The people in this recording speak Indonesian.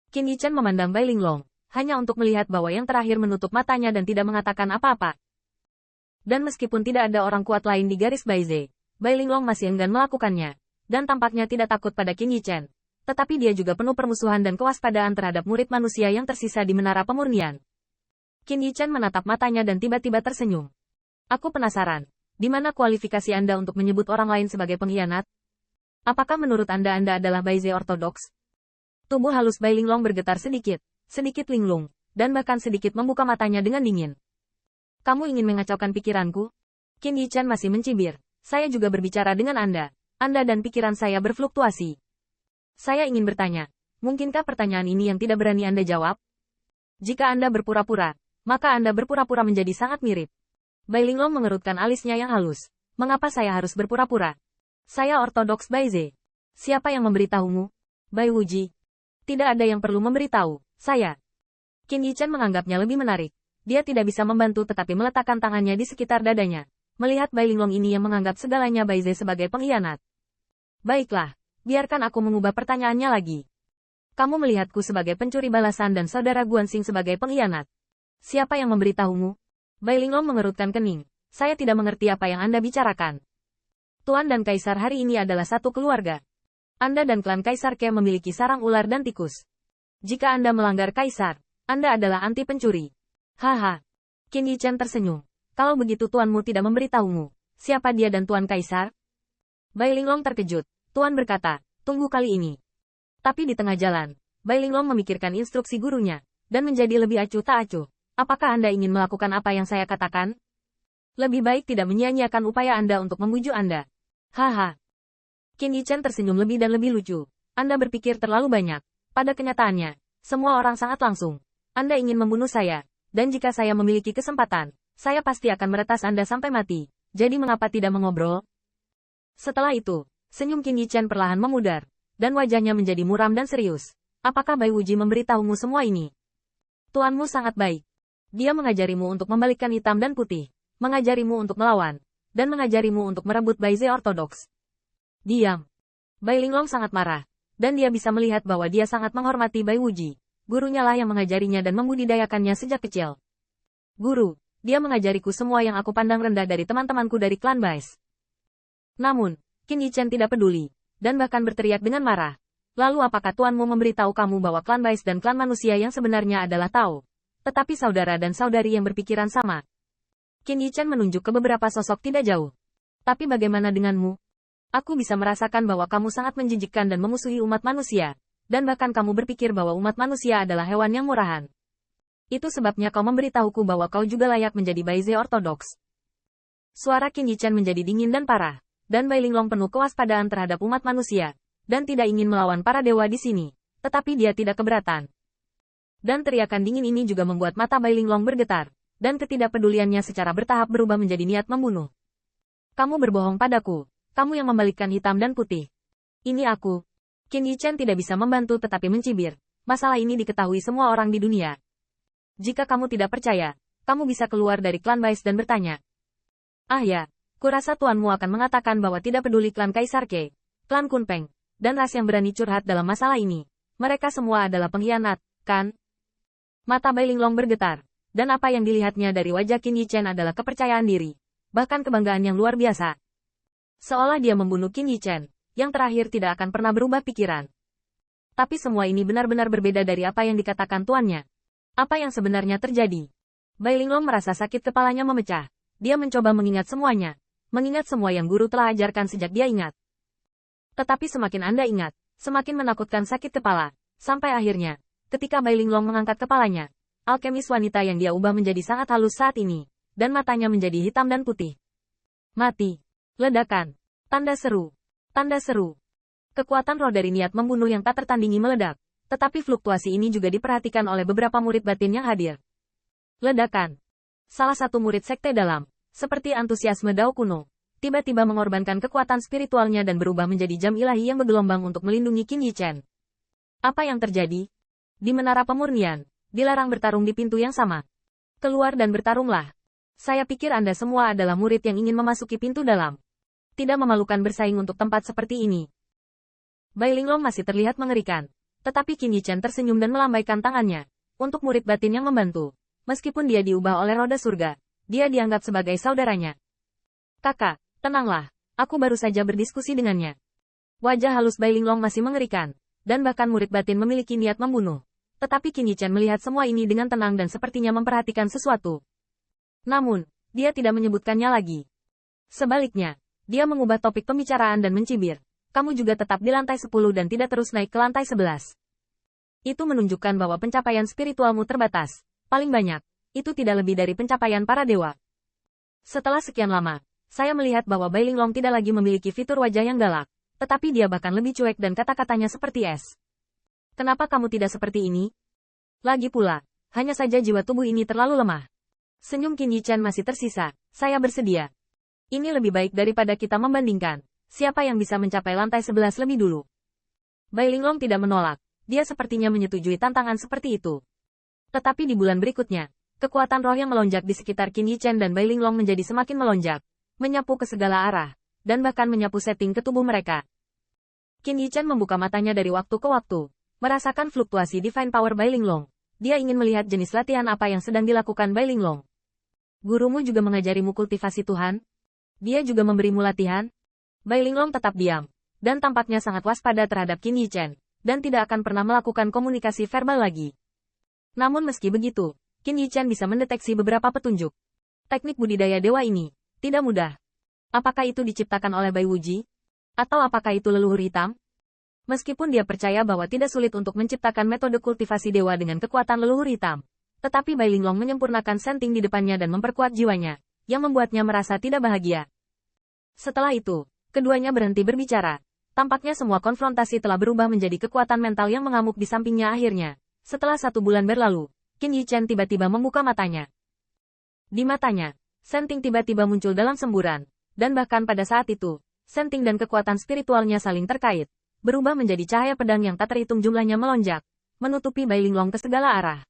Qin Yichen memandang Bai Linglong, hanya untuk melihat bahwa yang terakhir menutup matanya dan tidak mengatakan apa-apa. Dan meskipun tidak ada orang kuat lain di garis Baize, Bai Linglong masih enggan melakukannya, dan tampaknya tidak takut pada Qin Yichen. Tetapi dia juga penuh permusuhan dan kewaspadaan terhadap murid manusia yang tersisa di Menara Pemurnian. Qin Yichen menatap matanya dan tiba-tiba tersenyum. Aku penasaran, di mana kualifikasi Anda untuk menyebut orang lain sebagai pengkhianat? Apakah menurut Anda adalah Baize ortodoks? Tubuh halus Bai Linglong bergetar sedikit linglung, dan bahkan sedikit membuka matanya dengan dingin. Kamu ingin mengacaukan pikiranku? Qin Yichen masih mencibir. Saya juga berbicara dengan Anda. Anda dan pikiran saya berfluktuasi. Saya ingin bertanya, mungkinkah pertanyaan ini yang tidak berani Anda jawab? Jika Anda berpura-pura, maka Anda berpura-pura menjadi sangat mirip. Bai Linglong mengerutkan alisnya yang halus. Mengapa saya harus berpura-pura? Saya ortodoks Baize. Siapa yang memberitahumu? Bai Wuji. Tidak ada yang perlu memberitahu, saya. Qin Yichen menganggapnya lebih menarik. Dia tidak bisa membantu tetapi meletakkan tangannya di sekitar dadanya. Melihat Bai Linglong ini yang menganggap segalanya Baize sebagai pengkhianat. Baiklah, biarkan aku mengubah pertanyaannya lagi. Kamu melihatku sebagai pencuri balasan dan saudara Guansing sebagai pengkhianat. Siapa yang memberitahumu? Bai Linglong mengerutkan kening. Saya tidak mengerti apa yang Anda bicarakan. Tuan dan Kaisar hari ini adalah satu keluarga. Anda dan klan Kaisar Ke memiliki sarang ular dan tikus. Jika Anda melanggar Kaisar, Anda adalah anti pencuri. Haha. Qin Yichen tersenyum. Kalau begitu tuanmu tidak memberitahumu, siapa dia dan Tuan Kaisar? Bai Linglong terkejut. Tuan berkata, tunggu kali ini. Tapi di tengah jalan, Bai Linglong memikirkan instruksi gurunya, dan menjadi lebih acuh tak acuh. Apakah Anda ingin melakukan apa yang saya katakan? Lebih baik tidak menyia-nyiakan upaya Anda untuk membujuk Anda. Haha. Qin Yichen tersenyum lebih dan lebih lucu. Anda berpikir terlalu banyak. Pada kenyataannya, semua orang sangat langsung. Anda ingin membunuh saya, dan jika saya memiliki kesempatan, saya pasti akan meretas Anda sampai mati. Jadi mengapa tidak mengobrol? Setelah itu, senyum Qin Yichen perlahan memudar, dan wajahnya menjadi muram dan serius. Apakah Bai Wuji memberitahumu semua ini? Tuanmu sangat baik. Dia mengajarimu untuk membalikkan hitam dan putih, mengajarimu untuk melawan, dan mengajarimu untuk merebut Baize ortodoks. Diam. Bai Linglong sangat marah, dan dia bisa melihat bahwa dia sangat menghormati Bai Wuji. Gurunya lah yang mengajarinya dan membudidayakannya sejak kecil. Guru, dia mengajariku semua yang aku pandang rendah dari teman-temanku dari klan Baize. Namun, Qin Yichen tidak peduli, dan bahkan berteriak dengan marah. Lalu apakah tuanmu memberitahu kamu bahwa klan Baize dan klan manusia yang sebenarnya adalah Tao? Tetapi saudara dan saudari yang berpikiran sama. Qin Yichen menunjuk ke beberapa sosok tidak jauh. Tapi bagaimana denganmu? Aku bisa merasakan bahwa kamu sangat menjijikkan dan memusuhi umat manusia, dan bahkan kamu berpikir bahwa umat manusia adalah hewan yang murahan. Itu sebabnya kau memberitahuku bahwa kau juga layak menjadi Baize ortodoks. Suara Qin Yichen menjadi dingin dan parah, dan Bai Linglong penuh kewaspadaan terhadap umat manusia, dan tidak ingin melawan para dewa di sini, tetapi dia tidak keberatan. Dan teriakan dingin ini juga membuat mata Bai Linglong bergetar, dan ketidakpeduliannya secara bertahap berubah menjadi niat membunuh. Kamu berbohong padaku. Kamu yang membalikkan hitam dan putih. Ini aku. Qin Yichen tidak bisa membantu tetapi mencibir. Masalah ini diketahui semua orang di dunia. Jika kamu tidak percaya, kamu bisa keluar dari klan Baize dan bertanya. Ah ya, kurasa tuanmu akan mengatakan bahwa tidak peduli klan Kaisar Ke, klan Kunpeng, dan ras yang berani curhat dalam masalah ini. Mereka semua adalah pengkhianat, kan? Mata Bai Linglong bergetar, dan apa yang dilihatnya dari wajah Qin Yichen adalah kepercayaan diri, bahkan kebanggaan yang luar biasa. Seolah dia membunuh Qin Yichen, yang terakhir tidak akan pernah berubah pikiran. Tapi semua ini benar-benar berbeda dari apa yang dikatakan tuannya. Apa yang sebenarnya terjadi? Bai Linglong merasa sakit kepalanya memecah. Dia mencoba mengingat semuanya. Mengingat semua yang guru telah ajarkan sejak dia ingat. Tetapi semakin Anda ingat, semakin menakutkan sakit kepala. Sampai akhirnya, ketika Bai Linglong mengangkat kepalanya, alkemis wanita yang dia ubah menjadi sangat halus saat ini, dan matanya menjadi hitam dan putih. Mati. Ledakan. Tanda seru. Tanda seru. Kekuatan roh dari niat membunuh yang tak tertandingi meledak. Tetapi fluktuasi ini juga diperhatikan oleh beberapa murid batin yang hadir. Ledakan. Salah satu murid sekte dalam, seperti antusiasme Dao kuno, tiba-tiba mengorbankan kekuatan spiritualnya dan berubah menjadi jam ilahi yang bergelombang untuk melindungi Qin Yichen. Apa yang terjadi? Di Menara Pemurnian, dilarang bertarung di pintu yang sama. Keluar dan bertarunglah. Saya pikir Anda semua adalah murid yang ingin memasuki pintu dalam. Tidak memalukan bersaing untuk tempat seperti ini. Bai Linglong masih terlihat mengerikan. Tetapi Qin Yichen tersenyum dan melambaikan tangannya. Untuk murid batin yang membantu. Meskipun dia diubah oleh roda surga, dia dianggap sebagai saudaranya. Kakak, tenanglah. Aku baru saja berdiskusi dengannya. Wajah halus Bai Linglong masih mengerikan. Dan bahkan murid batin memiliki niat membunuh. Tetapi Qin Yichen melihat semua ini dengan tenang dan sepertinya memperhatikan sesuatu. Namun, dia tidak menyebutkannya lagi. Sebaliknya, dia mengubah topik pembicaraan dan mencibir. Kamu juga tetap di lantai 10 dan tidak terus naik ke lantai 11. Itu menunjukkan bahwa pencapaian spiritualmu terbatas. Paling banyak, itu tidak lebih dari pencapaian para dewa. Setelah sekian lama, saya melihat bahwa Bai Linglong tidak lagi memiliki fitur wajah yang galak. Tetapi dia bahkan lebih cuek dan kata-katanya seperti es. Kenapa kamu tidak seperti ini? Lagi pula, hanya saja jiwa tubuh ini terlalu lemah. Senyum Qin Yichen masih tersisa. Saya bersedia. Ini lebih baik daripada kita membandingkan. Siapa yang bisa mencapai lantai 11 lebih dulu? Bai Linglong tidak menolak. Dia sepertinya menyetujui tantangan seperti itu. Tetapi di bulan berikutnya, kekuatan roh yang melonjak di sekitar Qin Yichen dan Bai Linglong menjadi semakin melonjak. Menyapu ke segala arah. Dan bahkan menyapu setting ke tubuh mereka. Qin Yichen membuka matanya dari waktu ke waktu, merasakan fluktuasi divine power Bai Linglong. Dia ingin melihat jenis latihan apa yang sedang dilakukan Bai Linglong. Gurumu juga mengajarimu kultivasi Tuhan? Dia juga memberimu latihan? Bai Linglong tetap diam, dan tampaknya sangat waspada terhadap Qin Yichen, dan tidak akan pernah melakukan komunikasi verbal lagi. Namun meski begitu, Qin Yichen bisa mendeteksi beberapa petunjuk. Teknik budidaya dewa ini tidak mudah. Apakah itu diciptakan oleh Bai Wuji? Atau apakah itu leluhur hitam? Meskipun dia percaya bahwa tidak sulit untuk menciptakan metode kultivasi dewa dengan kekuatan leluhur hitam. Tetapi Bai Linglong menyempurnakan senting di depannya dan memperkuat jiwanya, yang membuatnya merasa tidak bahagia. Setelah itu, keduanya berhenti berbicara. Tampaknya semua konfrontasi telah berubah menjadi kekuatan mental yang mengamuk di sampingnya akhirnya. Setelah 1 bulan berlalu, Qin Yichen tiba-tiba membuka matanya. Di matanya, senting tiba-tiba muncul dalam semburan. Dan bahkan pada saat itu, senting dan kekuatan spiritualnya saling terkait, berubah menjadi cahaya pedang yang tak terhitung jumlahnya melonjak, menutupi Bai Linglong ke segala arah.